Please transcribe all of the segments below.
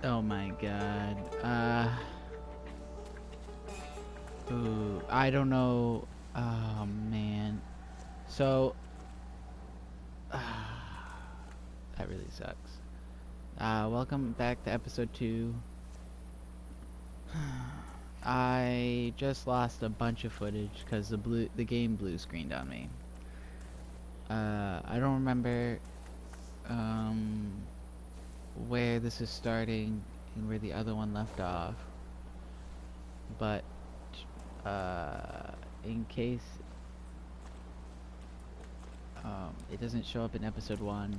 Oh my god. Ooh, I don't know. Oh man. So, that really sucks. Welcome back to episode 2. I just lost a bunch of footage because the game blue screened on me. I don't remember where this is starting and where the other one left off, but in case it doesn't show up in episode 1,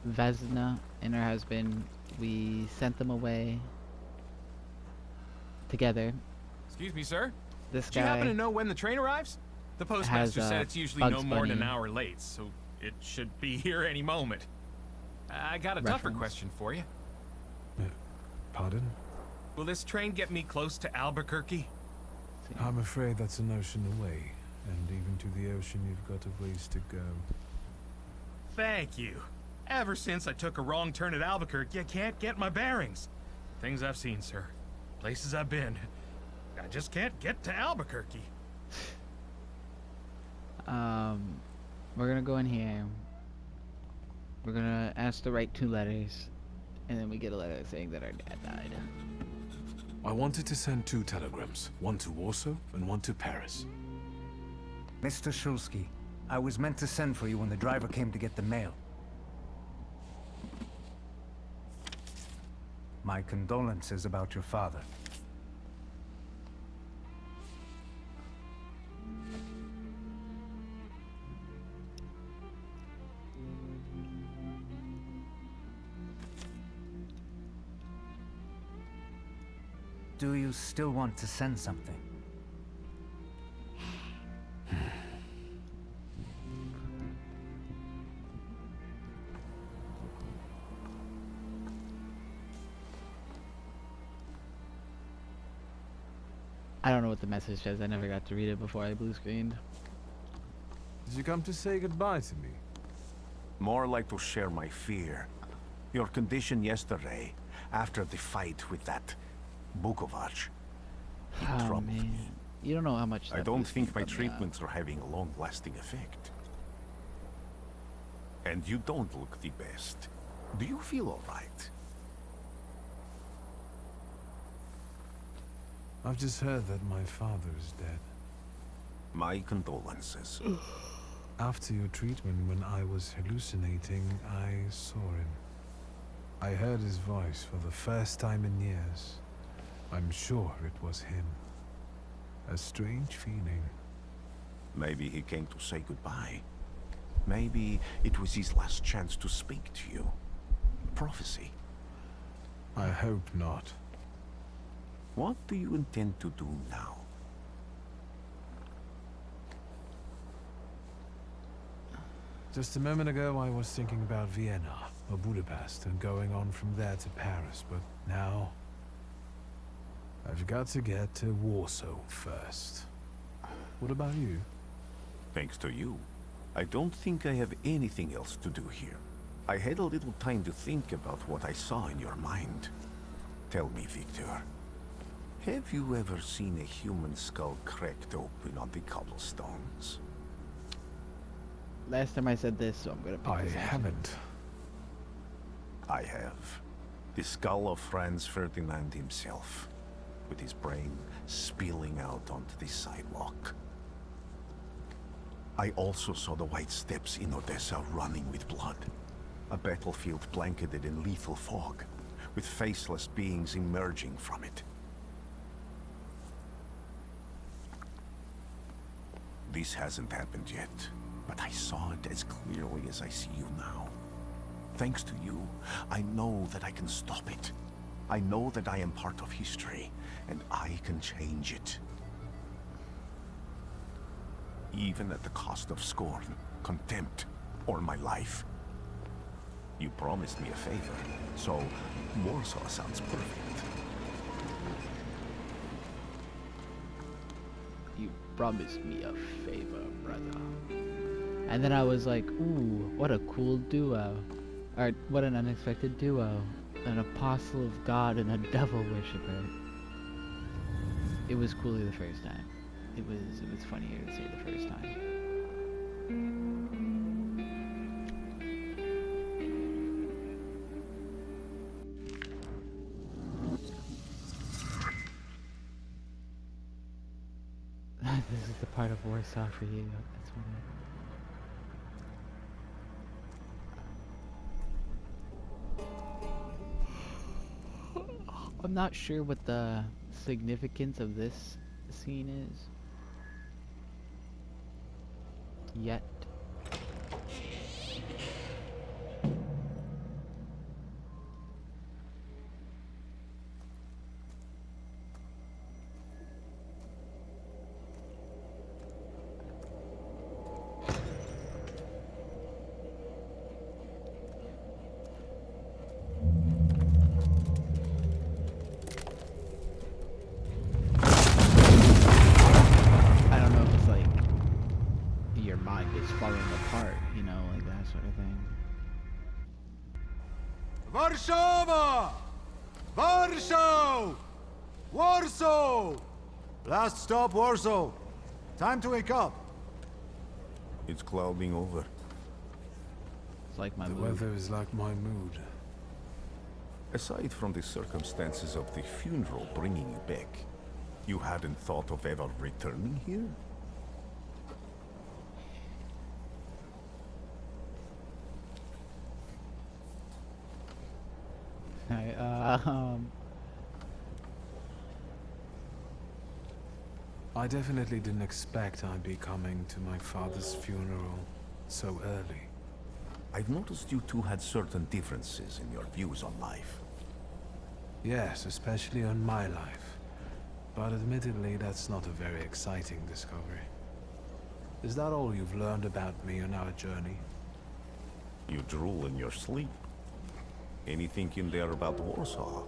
Vesna and her husband, we sent them away together. Excuse me, sir. This Do you happen guy to know when the train arrives? The has postmaster said it's usually Bugs no more than an Bunny hour late, so it should be here any moment. I got a tougher reference. question for you. Pardon? Will this train get me close to Albuquerque? I'm afraid that's an ocean away, and even to the ocean you've got a ways to go. Thank you. Ever since I took a wrong turn at Albuquerque, I can't get my bearings. Things I've seen, sir. Places I've been. I just can't get to Albuquerque. We're gonna go in here. We're gonna ask to write 2 letters, and then we get a letter saying that our dad died. I wanted to send 2 telegrams, one to Warsaw and one to Paris. Mr. Shulsky, I was meant to send for you when the driver came to get the mail. My condolences about your father. Do you still want to send something? I don't know what the message says. I never got to read it before I blue screened. Did you come to say goodbye to me? More like to share my fear. Your condition yesterday, after the fight with that Bukovac, it Oh troubled man, me. you don't know how much. I that don't blue think my screened put me on. treatments are having a long-lasting effect. And you don't look the best. Do you feel all right? I've just heard that my father is dead. My condolences. After your treatment, when I was hallucinating, I saw him. I heard his voice for the first time in years. I'm sure it was him. A strange feeling. Maybe he came to say goodbye. Maybe it was his last chance to speak to you. Prophecy. I hope not. What do you intend to do now? Just a moment ago, I was thinking about Vienna or Budapest and going on from there to Paris, but now I've got to get to Warsaw first. What about you? Thanks to you, I don't think I have anything else to do here. I had a little time to think about what I saw in your mind. Tell me, Victor, have you ever seen a human skull cracked open on the cobblestones? Last time I said this, so I'm gonna pick I this action. haven't. I have. The skull of Franz Ferdinand himself, with his brain spilling out onto the sidewalk. I also saw the white steps in Odessa running with blood. A battlefield blanketed in lethal fog, with faceless beings emerging from it. This hasn't happened yet, but I saw it as clearly as I see you now. Thanks to you, I know that I can stop it. I know that I am part of history, and I can change it. Even at the cost of scorn, contempt, or my life. You promised me a favor, so Warsaw sounds perfect. You promised me a favor, brother. And then I was like, ooh, what a cool duo. What an unexpected duo. An apostle of God and a devil worshipper. It was cooler the first time. It was funnier to say the first time. This is the part of Warsaw for you. That's funny. I'm not sure what the significance of this scene is yet. I don't know if it's like your mind is falling apart, you know, like that sort of thing. Warszawa! Warsaw! Warsaw! Last stop, Warsaw. Time to wake up. It's clouding over. It's like my The mood. weather is like my mood. Aside from the circumstances of the funeral bringing you back, you hadn't thought of ever returning here? I definitely didn't expect I'd be coming to my father's funeral so early. I've noticed you two had certain differences in your views on life. Yes, especially on my life. But admittedly, that's not a very exciting discovery. Is that all you've learned about me on our journey? You drool in your sleep. Anything in there about Warsaw?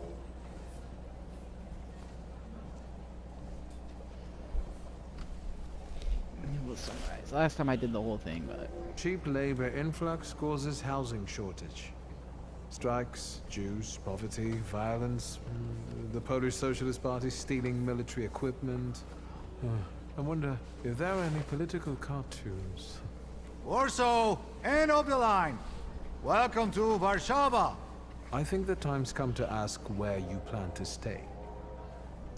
We'll summarize. Last time I did the whole thing, but Cheap labor influx causes housing shortage. Strikes, Jews, poverty, violence, the Polish Socialist Party stealing military equipment. I wonder if there are any political cartoons. Warsaw, end of the line. Welcome to Warszawa. I think the time's come to ask where you plan to stay.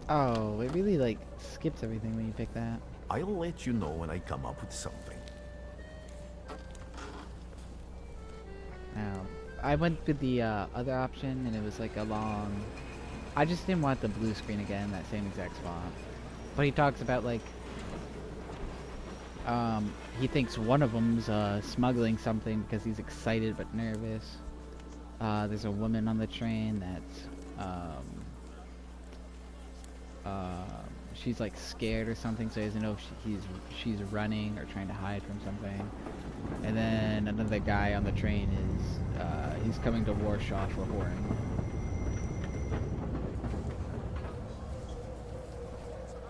oh, it really like skips everything when you pick that. I'll let you know when I come up with something. Now, I went with the other option, and it was like a long. I just didn't want the blue screen again, that same exact spot. But he talks about like, he thinks one of them's smuggling something because he's excited but nervous. There's a woman on the train that's, she's like scared or something, so he doesn't know if she's running or trying to hide from something. And then another guy on the train is, he's coming to Warsaw for whoring.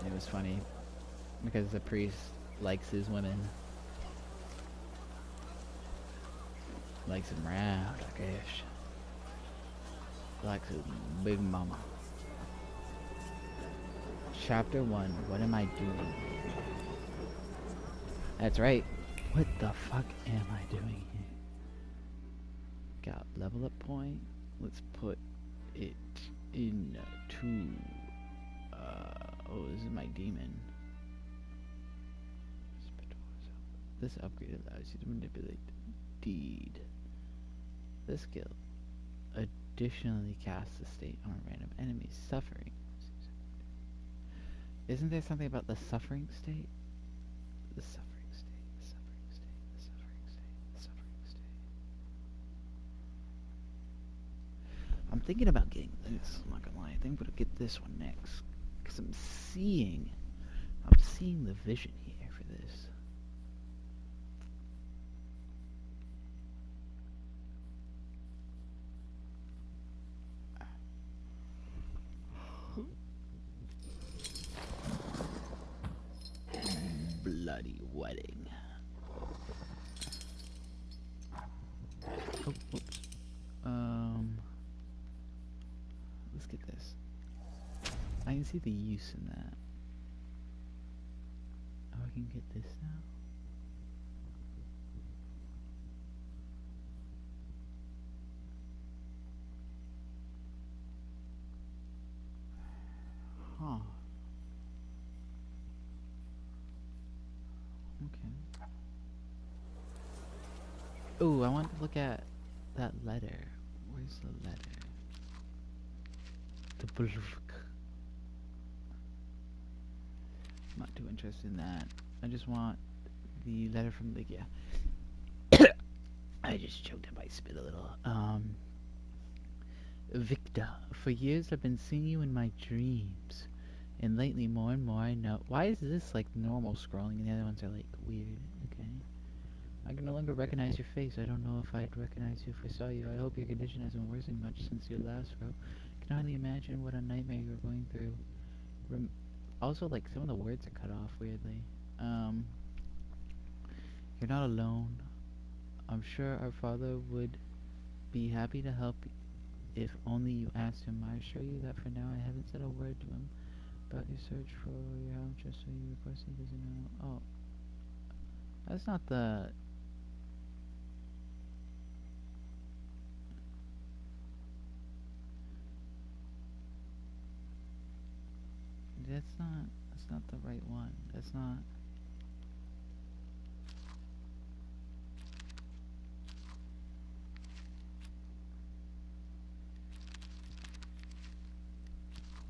It was funny because the priest likes his women. Likes him round, I guess. Likes his big mama. Chapter 1, what am I doing? That's right. What the fuck am I doing here? Got level up point. Let's put it into oh, this is my demon. This upgrade allows you to manipulate deed. This skill additionally casts a state on a random enemy suffering. Isn't there something about the suffering state? The suffering state, the suffering state, the suffering state, the suffering state. I'm thinking about getting this, I'm not gonna lie. I think I'm gonna get this one next. Because I'm seeing the vision here for this. Bloody wedding. Oh, whoops. can see the use in that. Oh, I can get this now. Huh. Okay. Ooh, I want to look at that letter. Where's the letter? The book. I'm not too interested in that. I just want the letter from Lygia. I just choked up my spit a little. Victor, for years I've been seeing you in my dreams. And lately more and more I know. Why is this like normal scrolling and the other ones are like weird? Okay. I can no longer recognize your face. I don't know if I'd recognize you if I saw you. I hope your condition hasn't worsened much since your last row. Can hardly imagine what a nightmare you're going through. Also, like, some of the words are cut off weirdly. You're not alone. I'm sure our father would be happy to help if only you asked him. I assure you that for now I haven't said a word to him about your search for your help, just so you request he doesn't know. Oh. That's not the... That's not the right one. That's not...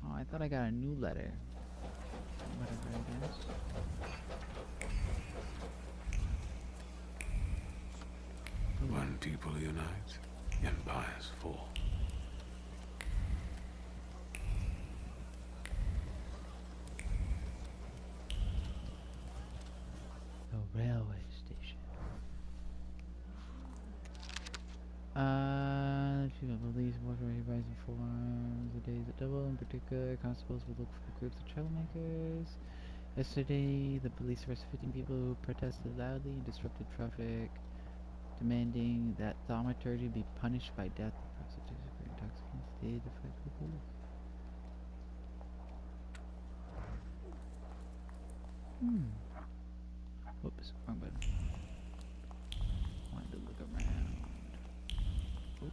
Oh, I thought I got a new letter. Whatever, I guess. When people unite, empires fall. The railway station. People police watch for rising forms. The days at double in particular. Constables will look for groups of troublemakers. Yesterday, the police arrested 15 people who protested loudly and disrupted traffic, demanding that Thaumaturge be punished by death. The prostitutes for intoxicants did affect the police. Whoops, wrong button. Wanted to look around. Oop.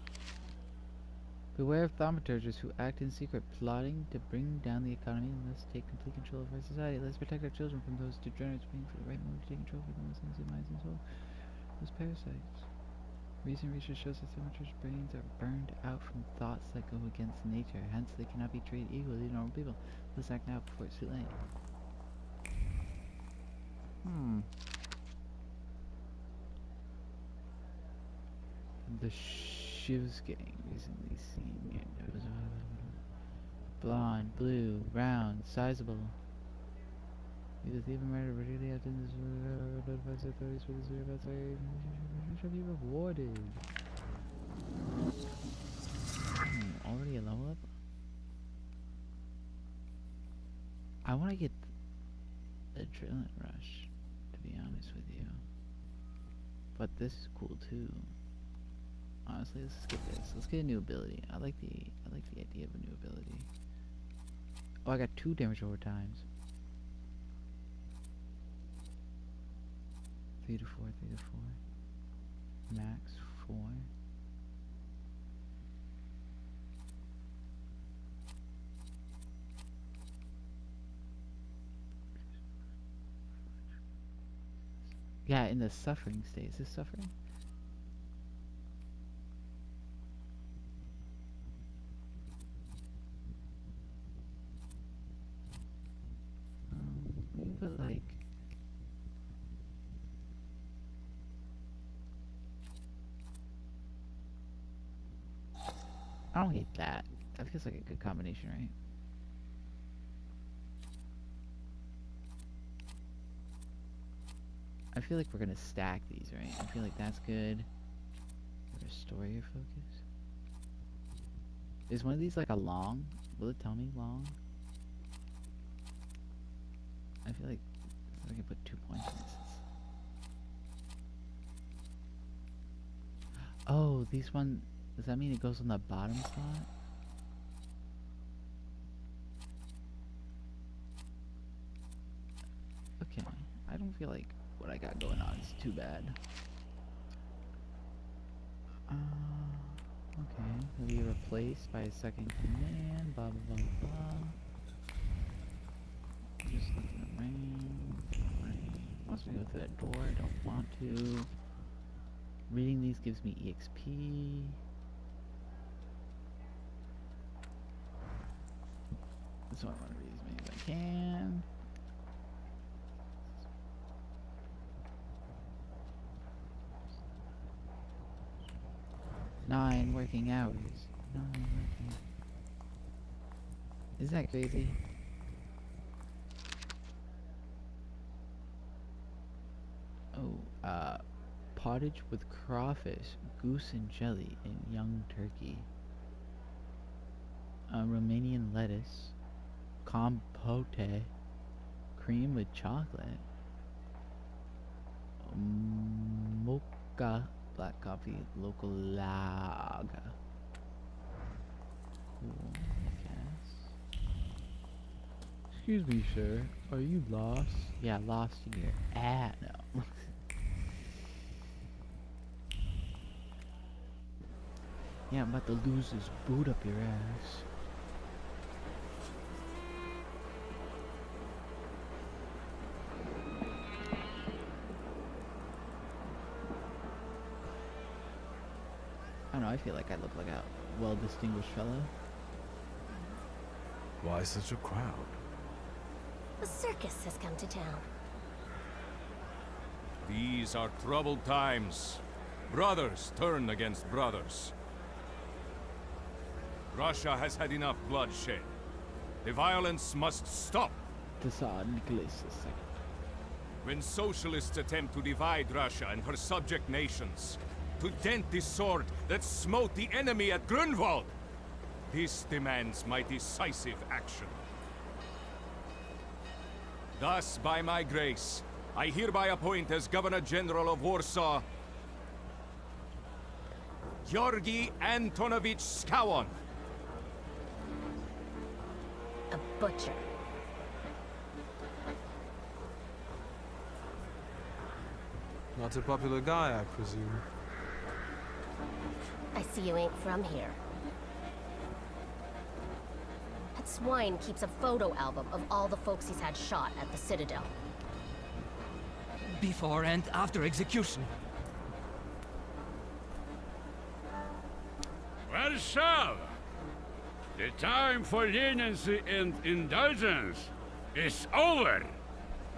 Beware of thaumaturges who act in secret, plotting to bring down the economy and thus take complete control of our society. Let's protect our children from those degenerates waiting for the right moment to take control of their innocence, minds, and souls. Those parasites. Recent research shows that thaumaturges' brains are burned out from thoughts that go against nature, hence they cannot be treated equally to normal people. Let's act now before it's too late. The Shiv's gang recently seen blonde, blue, round, sizable. Either thief or murder, particularly after this notifies the authorities for this whereabouts shall be rewarded. Already a level up? I want to get adrenaline rush, to be honest with you. But this is cool too. Honestly, let's skip this. Let's get a new ability. I like the idea of a new ability. Oh, I got 2 damage over times. 3 to 4, 3 to 4. Max 4. Yeah, in the suffering state. Is this suffering? But like, I don't hate that. That feels like a good combination, right? I feel like we're gonna stack these, right? I feel like that's good. Restore your focus. Is one of these like a long? Will it tell me long? I feel like I can put 2 points in this. Oh, these one. Does that mean it goes on the bottom slot? feel like what I got going on is too bad. Okay, he'll be replaced by a second command, blah blah blah blah. Just looking around. Wants me to go through that door, I don't want to. Reading these gives me EXP. So I want to read as many as I can. Nine working hours. 9 working. Isn't that crazy? Oh, pottage with crawfish, goose and jelly, and young turkey. Romanian lettuce, compote, cream with chocolate, mocha, black coffee, local lager. Cool, I guess. Excuse me, sir. Are you lost? Yeah, lost here. No. Yeah, I'm about to lose this boot up your ass. I don't know, I feel like I look like a well-distinguished fellow. Why such a crowd? A circus has come to town. These are troubled times. Brothers turn against brothers. Russia has had enough bloodshed. The violence must stop. Tsar Nicholas II. When socialists attempt to divide Russia and her subject nations, to dent the sword that smote the enemy at Grunwald, this demands my decisive action. Thus, by my grace, I hereby appoint as Governor General of Warsaw, Georgi Antonovich Skowon. A butcher. Not a popular guy, I presume. I see you ain't from here. That swine keeps a photo album of all the folks he's had shot at the Citadel. Before and after execution. Warsaw! The time for leniency and indulgence is over.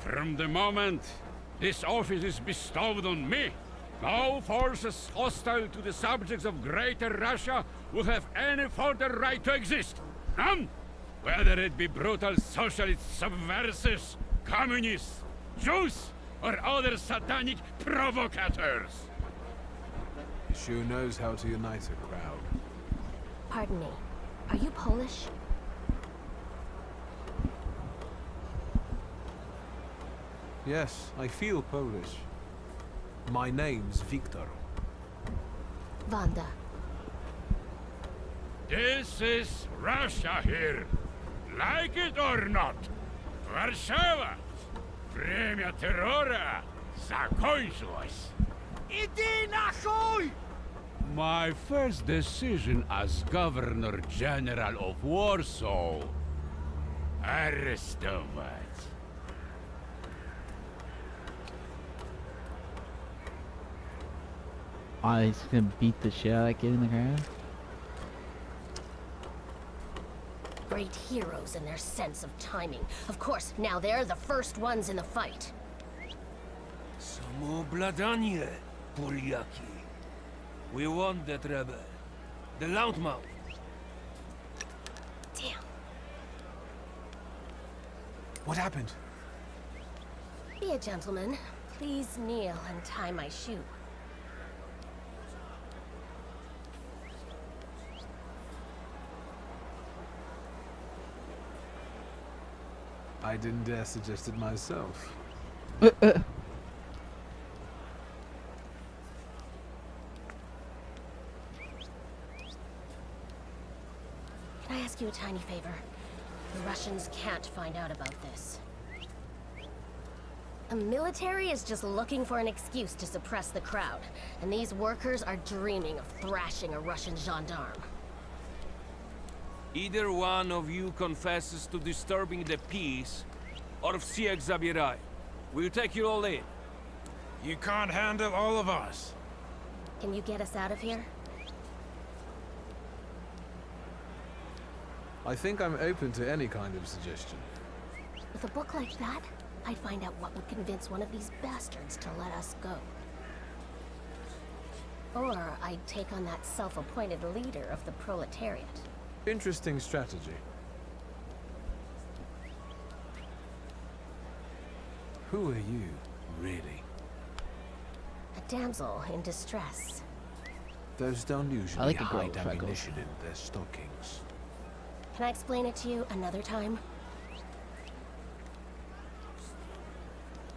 From the moment this office is bestowed on me, no forces hostile to the subjects of Greater Russia will have any further right to exist. None! Whether it be brutal socialist subversives, communists, Jews, or other satanic provocators. He sure knows how to unite a crowd. Pardon me. Are you Polish? Yes, I feel Polish. My name's Victor. Wanda. This is Russia here. Like it or not. Warszawa. Время террора закончилось. Иди нахуй! My first decision as Governor General of Warsaw. Arrestować. Oh, he's gonna beat the shit out of that kid in the crowd? Great heroes in their sense of timing. Of course, now they're the first ones in the fight. Samoobladanie, Polyaki. We want that rebel. The loudmouth. Damn. What happened? Be a gentleman. Please kneel and tie my shoe. I didn't dare suggest it myself. Can I ask you a tiny favor? The Russians can't find out about this. The military is just looking for an excuse to suppress the crowd, and these workers are dreaming of thrashing a Russian gendarme. Either one of you confesses to disturbing the peace, or всех забирай. We'll take you all in. You can't handle all of us. Can you get us out of here? I think I'm open to any kind of suggestion. With a book like that, I'd find out what would convince one of these bastards to let us go. Or I'd take on that self-appointed leader of the proletariat. Interesting strategy. Who are you, really? A damsel in distress. Those don't usually I like a girl hide with freckles. ammunition in their stockings. Can I explain it to you another time?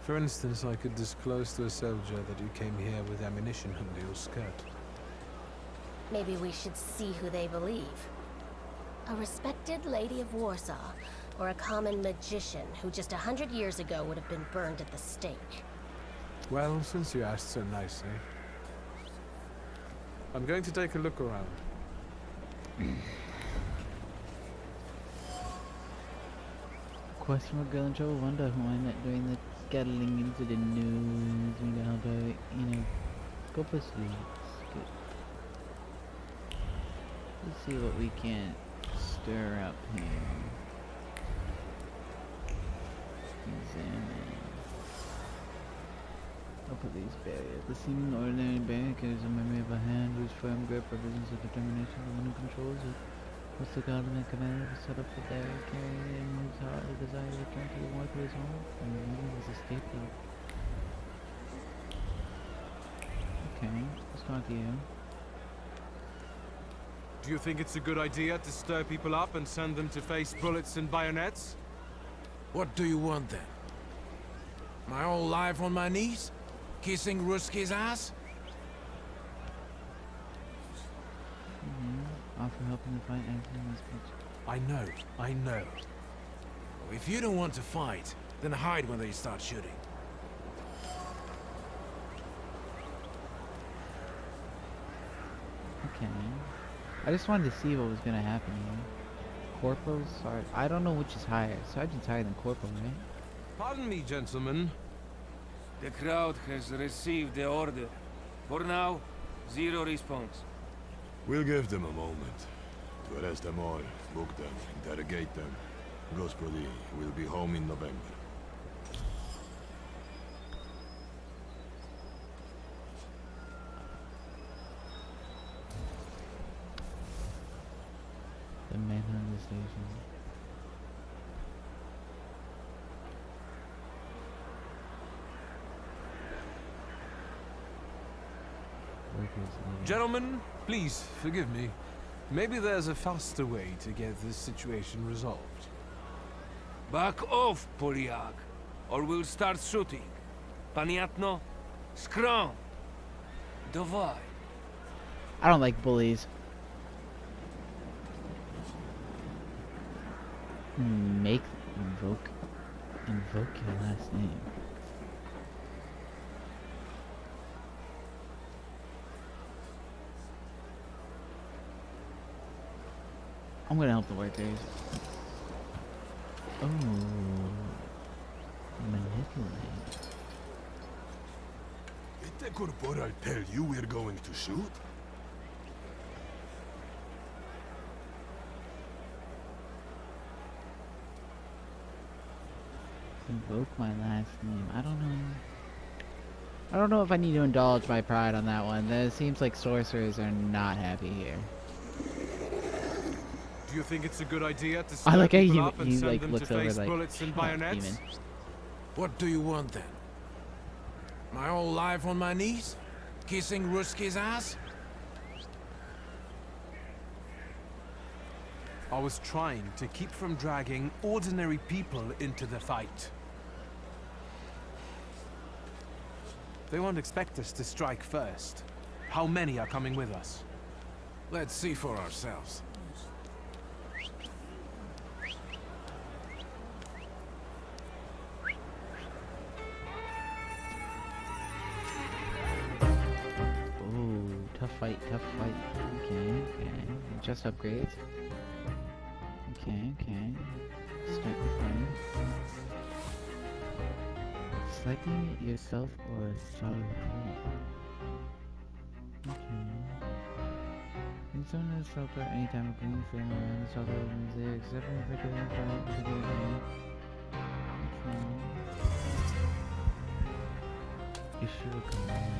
For instance, I could disclose to a soldier that you came here with ammunition under your skirt. Maybe we should see who they believe. A respected lady of Warsaw, or a common magician who just 100 years ago would have been burned at the stake. Well, since you asked so nicely, I'm going to take a look around. Question for Girl and Joe wonder why not doing the scuttling into the news, how to, go for sleep. Let's see what we can stir up here. Examine. I'll put these barriers. The seeming ordinary barrier carries a memory of a hand whose firm grip represents the determination of the one who controls it. What's the godlike command to set up the barrier carrying in his heart the desire to return to the warmth of his home and removing his escape route? Okay, let's talk to you. Do you think it's a good idea to stir people up and send them to face bullets and bayonets? What do you want then? My whole life on my knees? Kissing Ruski's ass? Offer help in the fight acting as much. I know. If you don't want to fight, then hide when they start shooting. Okay. I just wanted to see what was gonna happen here. Corporal, Sergeant. I don't know which is higher. Sergeant's higher than Corporal, right? Pardon me, gentlemen. The crowd has received the order. For now, zero response. We'll give them a moment to arrest them all, book them, interrogate them. Gospodi will be home in November. The manhunt station. Gentlemen, please forgive me. Maybe there's a faster way to get this situation resolved. Back off, Polyak, or we'll start shooting. Paniatno? Scrum! Dawaj. I don't like bullies. Invoke your last name. I'm gonna help the workers. Oh, manipulate. Did the corporal tell you we're going to shoot? Invoke my last name. I don't know. I don't know if I need to indulge my pride on that one. It seems like sorcerers are not happy here. Do you think it's a good idea to I like how people up and he send like them looks to over face like bullets and "Shut up, bayonets? demon." What do you want then? My whole life on my knees? Kissing Ruski's ass? I was trying to keep from dragging ordinary people into the fight. They won't expect us to strike first. How many are coming with us? Let's see for ourselves. Tough fight. Okay, okay. Just upgrades. Okay, okay. Start the fight. Selecting yourself or solid point. Okay. When someone is shelter anytime a green flame around the shelter opens there, except for the particular fight, particular game. Okay. Issue a command.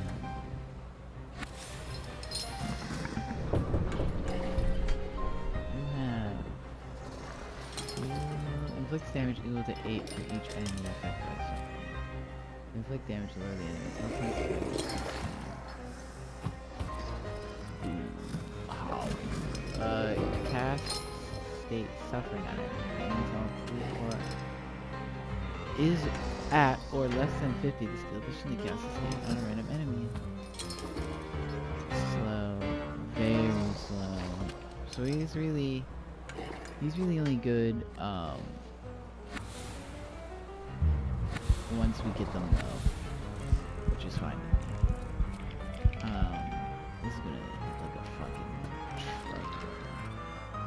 Inflicts damage equal to 8 for each enemy affected by something. Inflict damage to lower the enemy. Cast state suffering on it. Is at or less than 50. The skill additionally casts a state on a random enemy. Slow. Very slow. So he's really only good, once we get them low, which is fine. This is gonna hit like a fucking truck.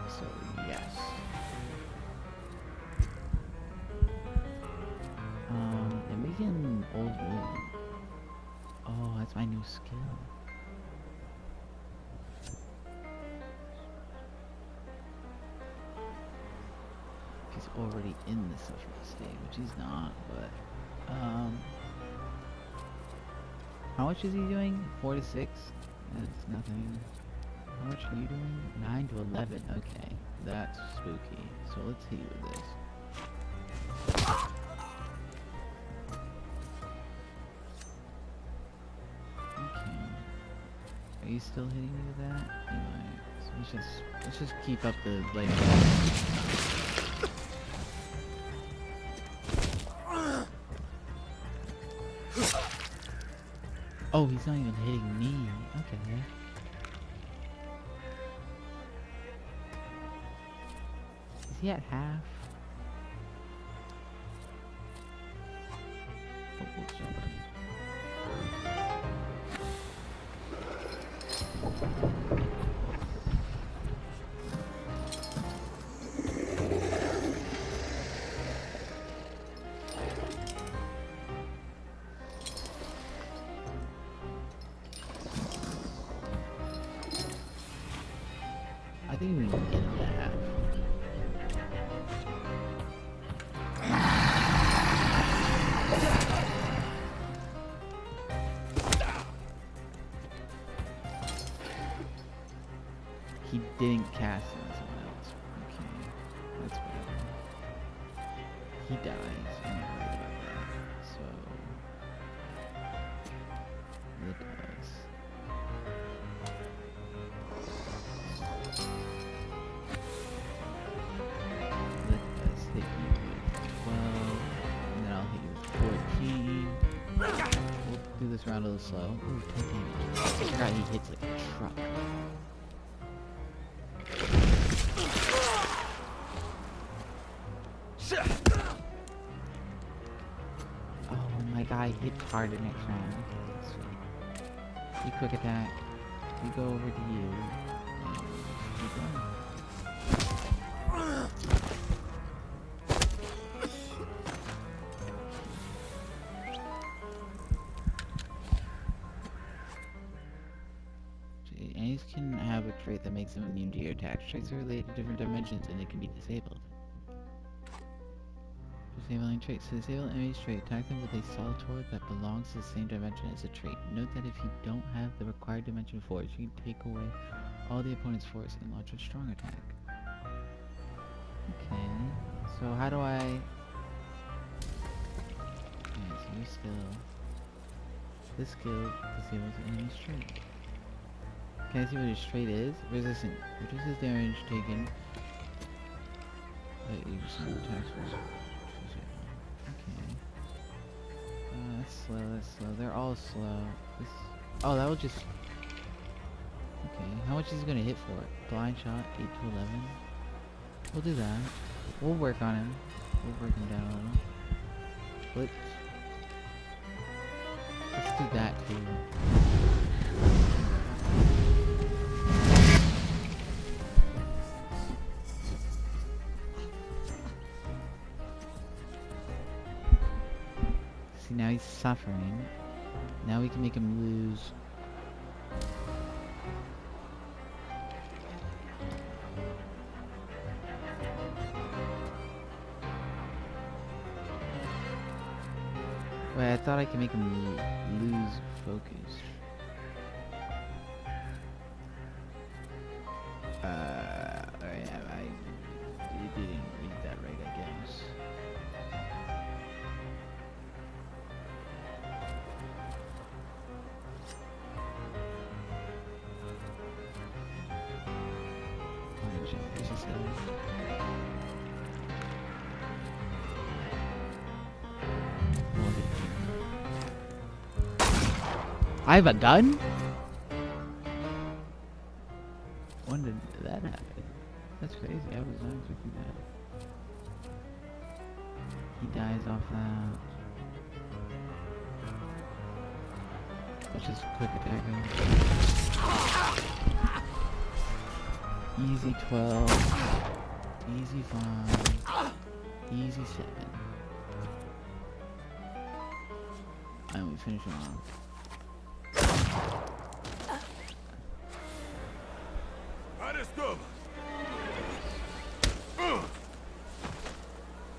So yes. And we can old wound. Oh, that's my new skill. He's already in the suffering state, which he's not, but how much is he doing? 4 to 6? That's nothing. How much are you doing? 9 to 11. Okay, that's spooky. So let's hit you with this. Okay. Are you still hitting me with that? Anyway, so let's just keep up the like. Oh, he's not even hitting me. Okay. Is he at half? I think we can get him to half. He didn't cast it on someone else. Okay, that's whatever. He dies. I'm not worried about that. So look at us. Let's hit you with 12, and then I'll hit you with 14. We'll do this round a little slow. Ooh, 10 damage. I forgot he hits like a truck. Oh my god, hit harder next round. Okay, sweet. You quick attack. We go over to you. Keep going. Enemies can have a trait that makes them immune to your attacks. Traits are related to different dimensions and it can be disabled. Disabling traits. To disable an enemy's trait, attack them with a Thaumaturge that belongs to the same dimension as the trait. Note that if you don't have the required dimension force, you can take away all the opponent's force and launch a strong attack. Okay, so how do I... Okay, so you're still... This skill disables the enemy's trait. Can I see what his trait is? Resistant. Reduces damage taken. Wait, you just attacks first. Okay. That's slow, that's slow. They're all slow. This... Oh, that will just... Okay, how much is he gonna hit for it? Blind shot, 8 to 11. We'll do that. We'll work on him. We'll work him down a little. Let's do that too. now he's suffering. Now we can make him lose. Wait, I thought I could make him lose focus. I didn't read that right, I guess. I have a gun? When did that happen? That's crazy. I was not expecting that. He dies off that. Let's just quick attack him. Easy 12. Easy 5. Easy 7. And we finish him off.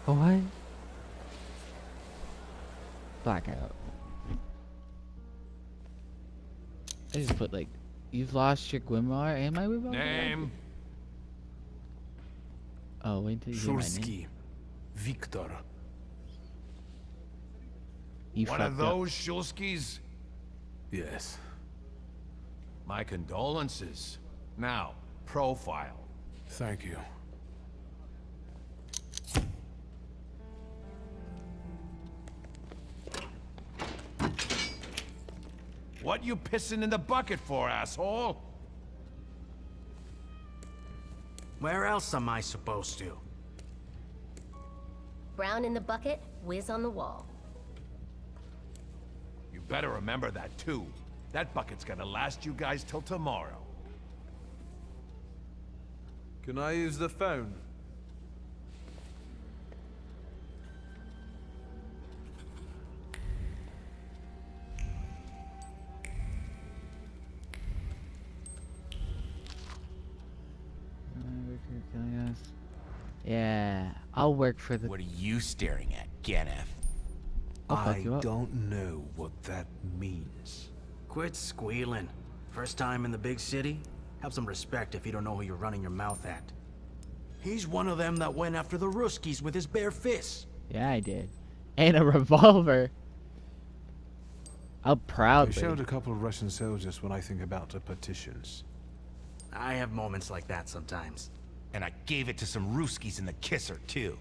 What? Blackout. I just put like, you've lost your Gwimar and my revolver? Name? Oh, wait until you hear my name. Victor. You One of those Shulskis? Yes. My condolences. Now, profile. Thank you. What you pissing in the bucket for, asshole? Where else am I supposed to? Brown in the bucket, whiz on the wall. You better remember that, too. That bucket's gonna last you guys till tomorrow. Can I use the phone? Yeah, I'll work for the. What are you staring at, Ganef? I don't know what that means. Quit squealing. First time in the big city? Have some respect if you don't know who you're running your mouth at. He's one of them that went after the Ruskies with his bare fists. Yeah, I did. And a revolver. I'll proudly. I showed a couple of Russian soldiers when I think about the petitions. I have moments like that sometimes. And I gave it to some Ruskies in the kisser, too.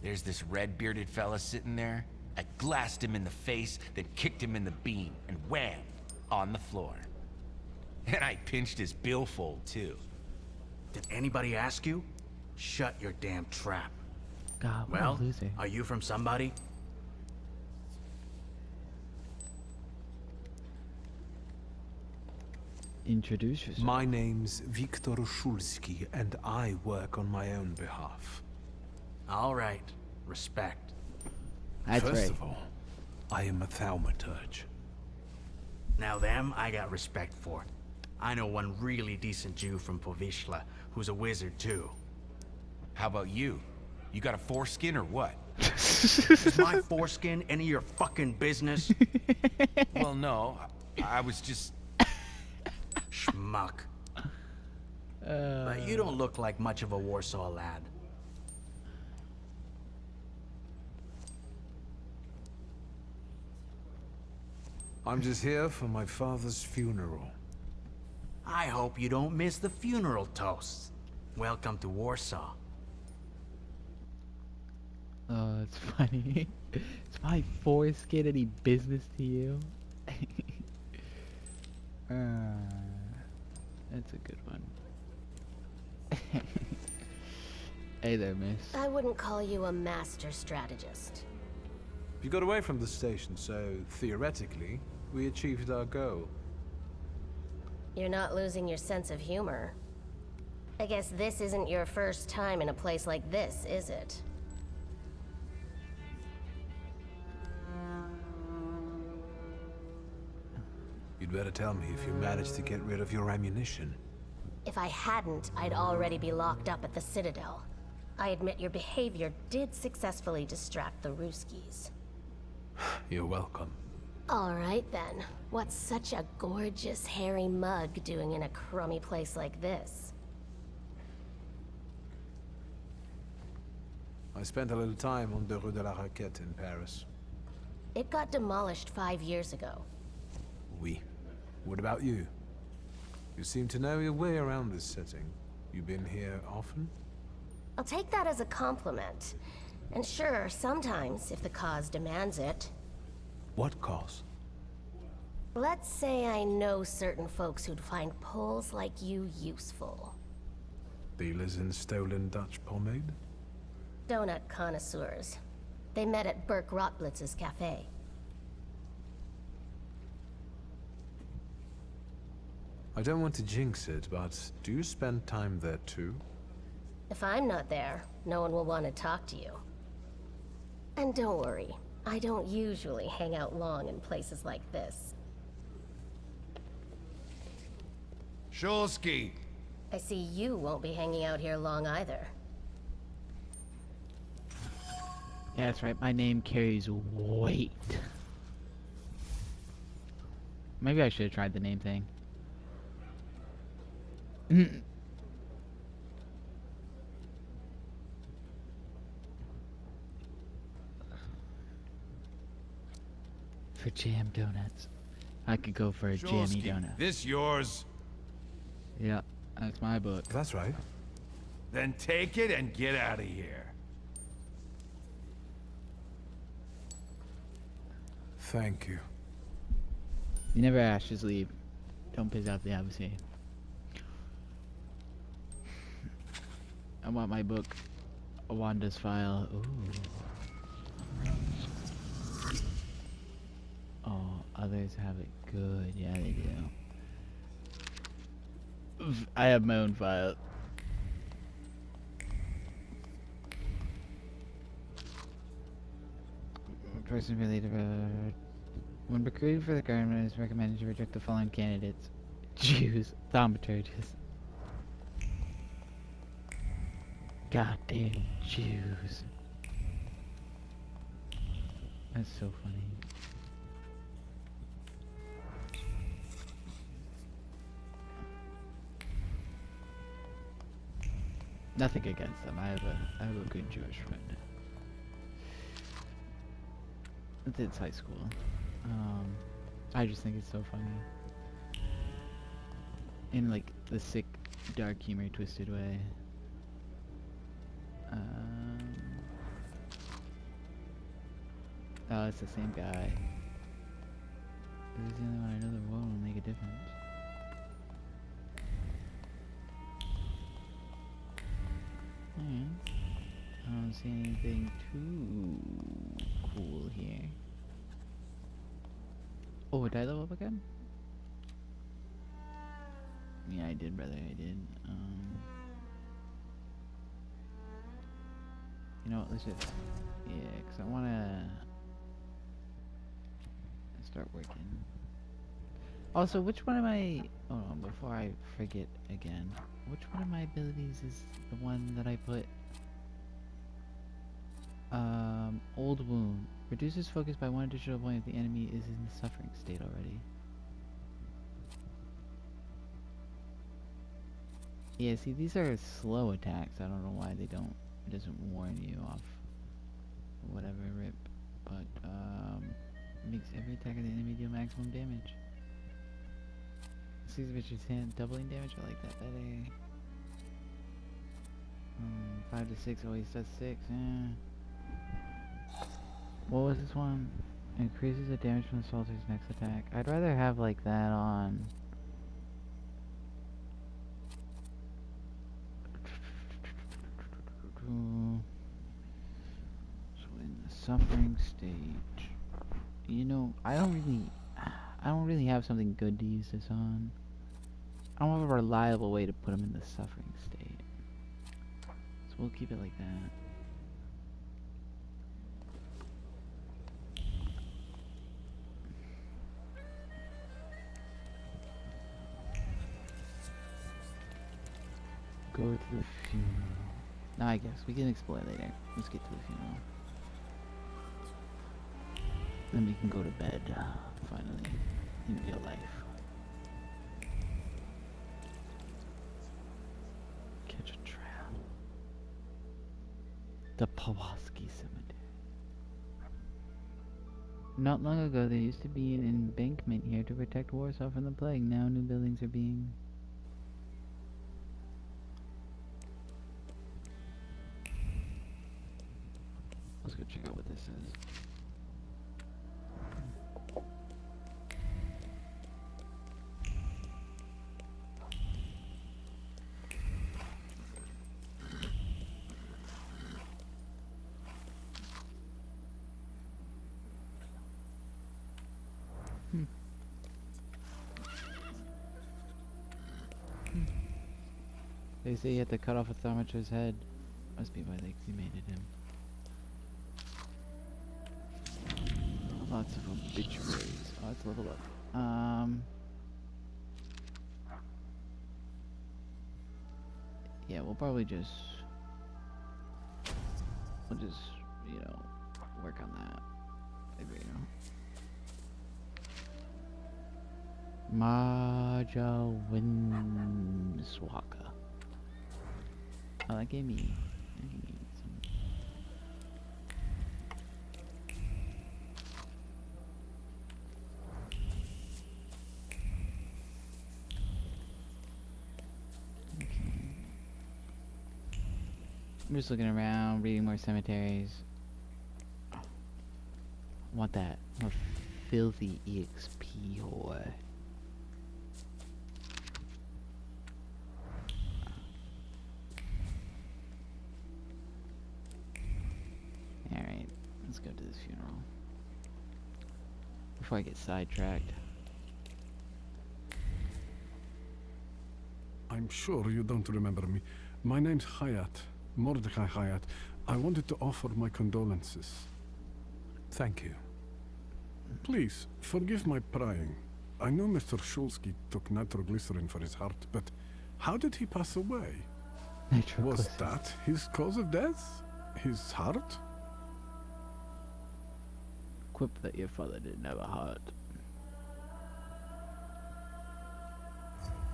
There's this red-bearded fella sitting there. I glassed him in the face, then kicked him in the bean, and wham! On the floor. And I pinched his billfold, too. Did anybody ask you? Shut your damn trap. God, what well, a loser. Are you from somebody? Introduce yourself. My name's Viktor Shulski, and I work on my own behalf. All right. Respect. That's First right. of all, I am a Thaumaturge. Now them, I got respect for. I know one really decent Jew from Povishla, who's a wizard too. How about you? You got a foreskin or what? Is my foreskin any of your fucking business? Well, no. I was just... Schmuck. But you don't look like much of a Warsaw lad. I'm just here for my father's funeral. I hope you don't miss the funeral toasts. Welcome to Warsaw. Oh, that's funny. Is my foreskin any business to you? That's a good one. Hey there, miss. I wouldn't call you a master strategist. You got away from the station, so theoretically, we achieved our goal. You're not losing your sense of humor. I guess this isn't your first time in a place like this, is it? You'd better tell me if you managed to get rid of your ammunition. If I hadn't, I'd already be locked up at the Citadel. I admit your behavior did successfully distract the Ruskies. You're welcome. All right then. What's such a gorgeous, hairy mug doing in a crummy place like this? I spent a little time on the Rue de la Raquette in Paris. It got demolished 5 years ago. Oui. What about you? You seem to know your way around this setting. You been here often? I'll take that as a compliment. And sure, sometimes, if the cause demands it. What cause? Let's say I know certain folks who'd find poles like you useful. Dealers in stolen Dutch pomade? Donut connoisseurs. They met at Burke Rotblitz's cafe. I don't want to jinx it, but do you spend time there too? If I'm not there, no one will want to talk to you. And don't worry, I don't usually hang out long in places like this. Shulsky! I see you won't be hanging out here long either. Yeah, that's right. My name carries weight. Maybe I should have tried the name thing. For jam donuts. I could go for a jammy donut. This yours? Yeah, that's my book. That's right. Then take it and get out of here. Thank you. You never ask, just leave. Don't piss off the embassy. I want my book. Wanda's file. Ooh. Oh, others have it good. Yeah, they do. I have my own file. Person related. When recruiting for the government, it is recommended to reject the following candidates: Jews, thaumaturges. Goddamn Jews. That's so funny. Nothing against them. I have a good Jewish friend. It's high school. I just think it's so funny. In like the sick, dark humor, twisted way. Oh, it's the same guy. This is the only one I know that will make a difference. I don't see anything too cool here. Oh, did I level up again? Yeah, I did, brother, I did. You know what, let's just... Yeah, because I want to... start working. Also, which one of my... Hold on, before I forget again. Which one of my abilities is the one that I put? Old Wound. Reduces focus by 1 additional point if the enemy is in the suffering state already. Yeah, see, these are slow attacks. I don't know why they don't... It doesn't warn you off. Whatever, rip. But, makes every attack of the enemy deal maximum damage. 6 of Richard's hand, doubling damage? I like that better. 5 to 6 always does 6. What was this one? Increases the damage from the soldier's next attack. I'd rather have like that on. So in the suffering stage, you know, I don't really have something good to use this on. I don't have a reliable way to put him in the suffering state. So we'll keep it like that. Go to the funeral. Now I guess we can explore later. Let's get to the funeral. Then we can go to bed, finally, in real life. Catch a tram. The Pulaski Cemetery. Not long ago, there used to be an embankment here to protect Warsaw from the plague. Now new buildings are being... Let's go check out what this is. They say you have to cut off a Thaumaturge's head. Must be why they cremated him. Lots of obituaries. Oh, let's level up. Yeah, we'll probably just... We'll just, you know, work on that. There we go. Maja Winswaka. Oh, that gave me some... Okay. I'm just looking around, reading more cemeteries. I want that. More filthy EXP whore. Alright, let's go to this funeral. Before I get sidetracked. I'm sure you don't remember me. My name's Hayat, Mordecai Hayat. I wanted to offer my condolences. Thank you. Please, forgive my prying. I know Mr. Shulsky took nitroglycerin for his heart, but how did he pass away? Was that his cause of death? His heart? Quip that your father didn't have a heart.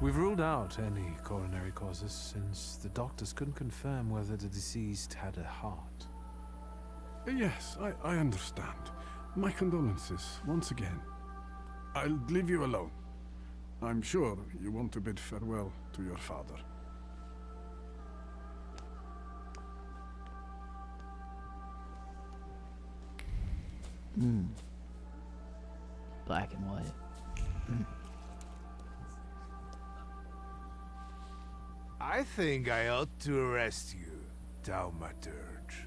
We've ruled out any coronary causes since the doctors couldn't confirm whether the deceased had a heart. Yes, I understand. My condolences, once again. I'll leave you alone. I'm sure you want to bid farewell to your father. Black and white. I think I ought to arrest you, Thaumaturge.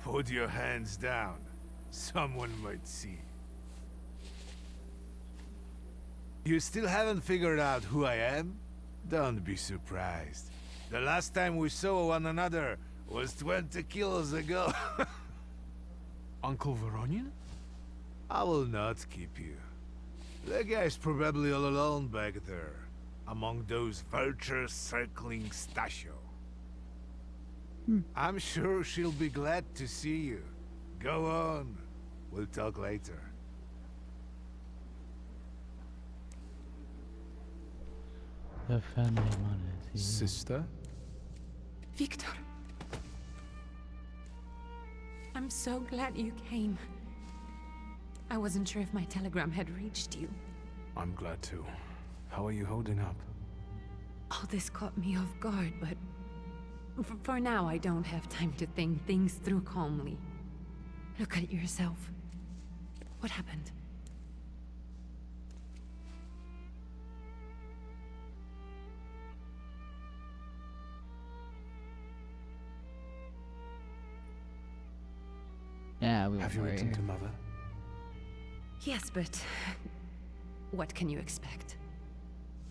Put your hands down. Someone might see. You still haven't figured out who I am? Don't be surprised. The last time we saw one another was 20 kilos ago. Uncle Voronian? I will not keep you. The guy's probably all alone back there, among those vultures circling Stasio. I'm sure she'll be glad to see you. Go on. We'll talk later. The family money. Sister? Victor. I'm so glad you came. I wasn't sure if my telegram had reached you. I'm glad too. How are you holding up? All this caught me off guard, but... For now, I don't have time to think things through calmly. Look at yourself. What happened? Yeah, we have you written to Mother? Yes, but... what can you expect?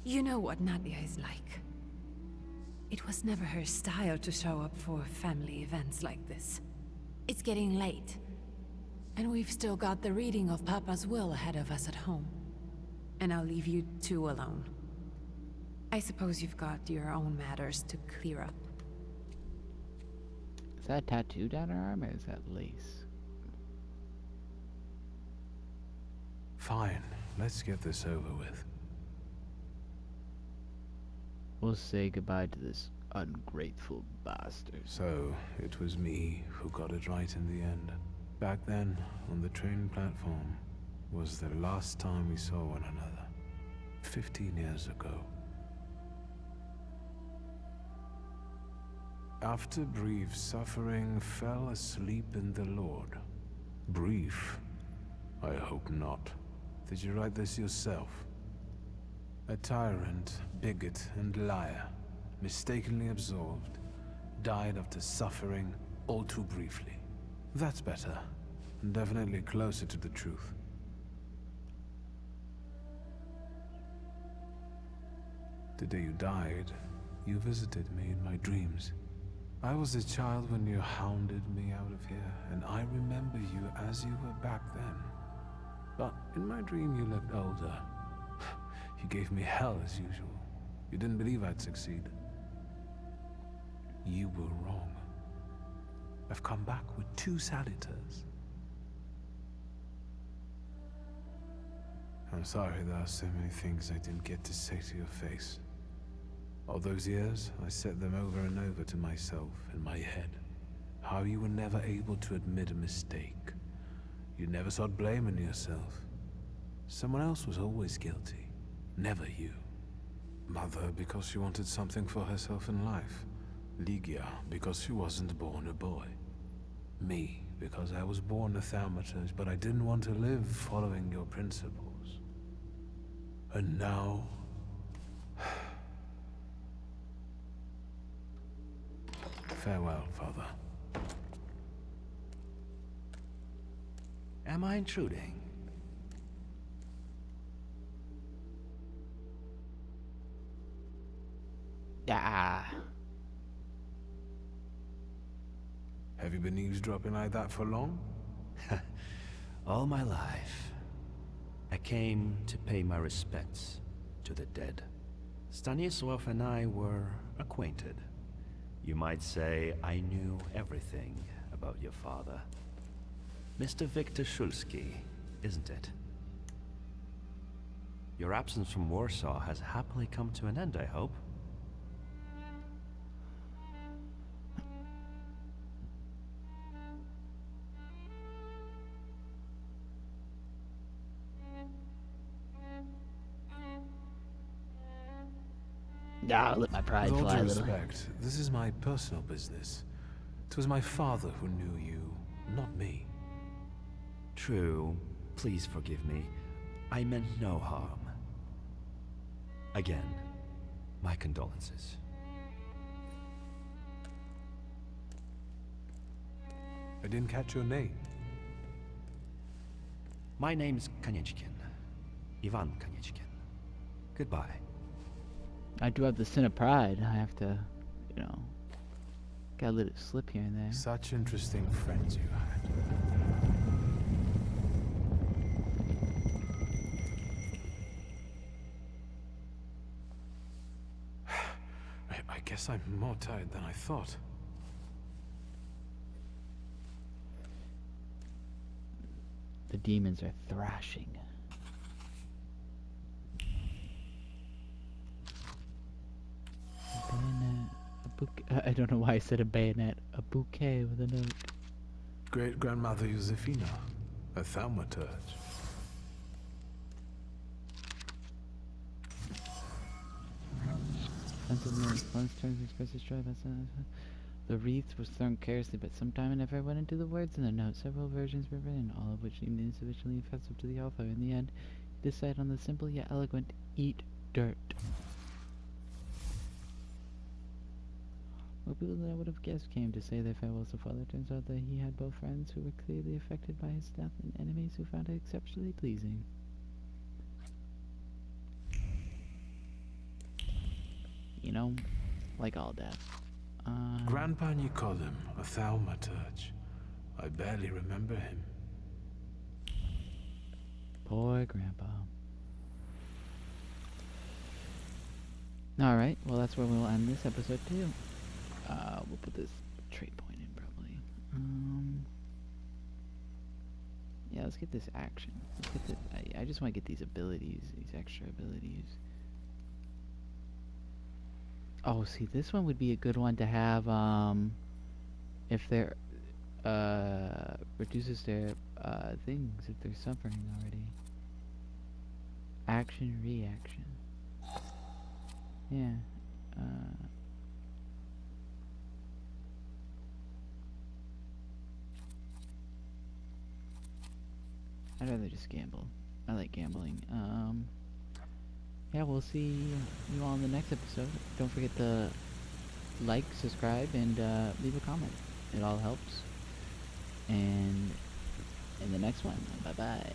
You know what Nadia is like. It was never her style to show up for family events like this. It's getting late. And we've still got the reading of Papa's will ahead of us at home. And I'll leave you two alone. I suppose you've got your own matters to clear up. Is that a tattoo down her arm, or is that lace? Fine, let's get this over with. We'll say goodbye to this ungrateful bastard. So, it was me who got it right in the end. Back then, on the train platform, was the last time we saw one another. 15 years ago. After brief suffering, fell asleep in the Lord. Brief? I hope not. Did you write this yourself? A tyrant, bigot, and liar, mistakenly absolved, died after suffering all too briefly. That's better, and definitely closer to the truth. The day you died, you visited me in my dreams. I was a child when you hounded me out of here, and I remember you as you were back then. But in my dream you looked older. You gave me hell as usual. You didn't believe I'd succeed. You were wrong. I've come back with 2 saluters. I'm sorry there are so many things I didn't get to say to your face. All those years, I said them over and over to myself in my head. How you were never able to admit a mistake. You never sought blame in yourself. Someone else was always guilty, never you. Mother because she wanted something for herself in life. Ligia because she wasn't born a boy. Me because I was born a Thaumaturge, but I didn't want to live following your principles. And now... Farewell, Father. Am I intruding? Ah. Have you been eavesdropping like that for long? All my life. I came to pay my respects to the dead. Stanislav and I were acquainted. You might say I knew everything about your father. Mr. Victor Shulski, isn't it? Your absence from Warsaw has happily come to an end, I hope. Nah, let my pride With all fly due a little. respect, this is my personal business. It was my father who knew you, not me. True. Please forgive me. I meant no harm. Again, my condolences. I didn't catch your name. My name's Kaniechkin. Ivan Kaniechkin. Goodbye. I do have the sin of pride. I have to, you know, gotta let it slip here and there. Such interesting friends you had. I guess I'm more tired than I thought. The demons are thrashing. A bayonet, a bouquet. I don't know why I said a bayonet. A bouquet with a note. Great-grandmother Josefina, a Thaumaturge. Once turns expresses joy about the wreath was thrown carelessly, but sometime it never went into the words in the note. Several versions were written, all of which seemed insufficiently offensive to the author. In the end, he decided on the simple yet eloquent, "Eat dirt." What people that I would have guessed came to say their farewells to father. Turns out that he had both friends who were clearly affected by his death and enemies who found it exceptionally pleasing. You know, like all death. Grandpa Nikodem, a Thaumaturge. I barely remember him. Poor Grandpa. Alright, well that's where we'll end this episode too. We'll put this trait point in probably. Yeah, let's get this action. Let's get the, I just want to get these abilities, these extra abilities. Oh, see, this one would be a good one to have, if they're, reduces their, things if they're suffering already. Action, reaction. Yeah, I'd rather just gamble. I like gambling. Yeah, we'll see you all in the next episode. Don't forget to like, subscribe, and leave a comment. It all helps. And in the next one, bye-bye.